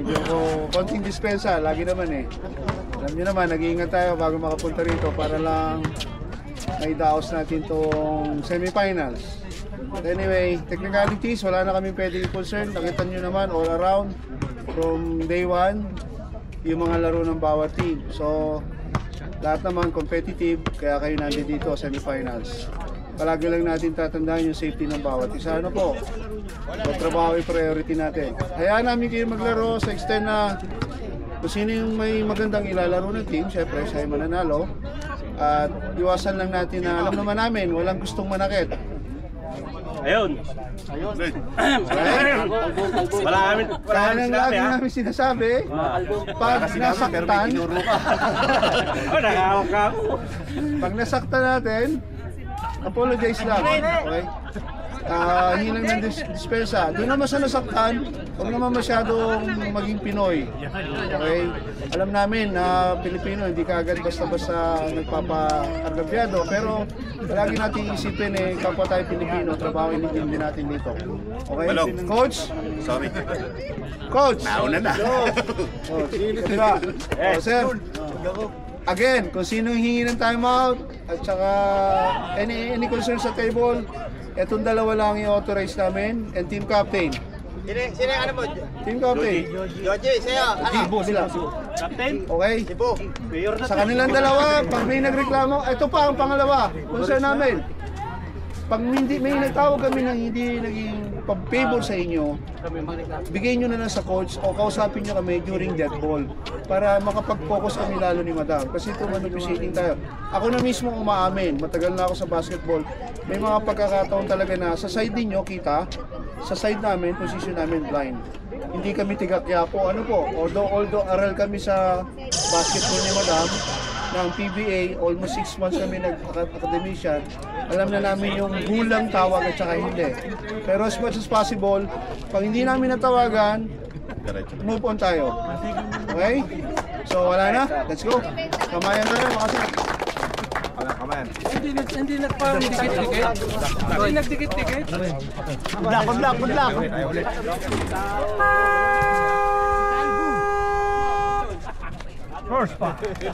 medyo konting dispensa, lagi naman eh. Alam nyo naman, nag-iingat tayo bago makapunta rito para lang may daos natin tong semifinals. But anyway, technicalities, wala na kami pwedeng concern. Nakita nyo naman all around from day 1 yung mga laro ng bawat team. So, lahat naman competitive, kaya kayo nandito dito semifinals. Palagi lang natin tatandaan yung safety ng bawat isa. Ano po? So, trabaho yung priority natin. Hayaan namin kayo maglaro sa extent na kung sino yung may magandang ilalaro ng team, syempre siya yung mananalo. At iwasan lang natin na alam naman namin, walang gustong manakit. Ayun. Kaya nang lagi namin sinasabi, pag nasaktan, pag nasaktan natin, apologize lang. Okay? Hinang ng dispensa. Doon naman sa nasaktan, huwag naman masyadong maging Pinoy. Okay? Alam namin na Pilipino, hindi ka agad basta-basta nagpapa-argabyado. Pero lagi natin isipin eh, kapwa tayo Pilipino, trabaho din natin dito. Okay? Coach? Sorry. Coach! Nauna na. Coach, diba? Sir, again, kung sino hingi ng timeout at saka any concern sa table, etong dalawa lang i-authorize namin and team captain. Sino ano mo? Team captain. Joji, sa'yo. Ibo sila. Captain? Okay? Ibo. Sa kanilang dalawa, pag may nagreklamo, ito pa ang pangalawa. Concern namin. Pag hindi may nagtawag kami na hindi naging pag-favor sa inyo, bigay nyo na lang sa coach o kausapin nyo kami during dead ball para makapag-focus kami lalo ni Madam. Kasi ito manipulating tayo. Ako na mismo umaamin, matagal na ako sa basketball. May mga pagkakataon talaga na sa side ninyo kita, sa side namin, position namin blind. Hindi kami tigakyapo. Ano po? Although aral kami sa basketball ni Madam, ng PBA, almost 6 months kami nag-academician, alam na namin yung gulang tawag at saka hindi. Pero as much as possible, pag hindi namin natawagan, move on tayo. Okay? So wala na, let's go. Kamayan tayo, makasal. Kamayan. Hindi nagpa-dikit-dikit. Hindi nagdikit-dikit. Good luck. First pa.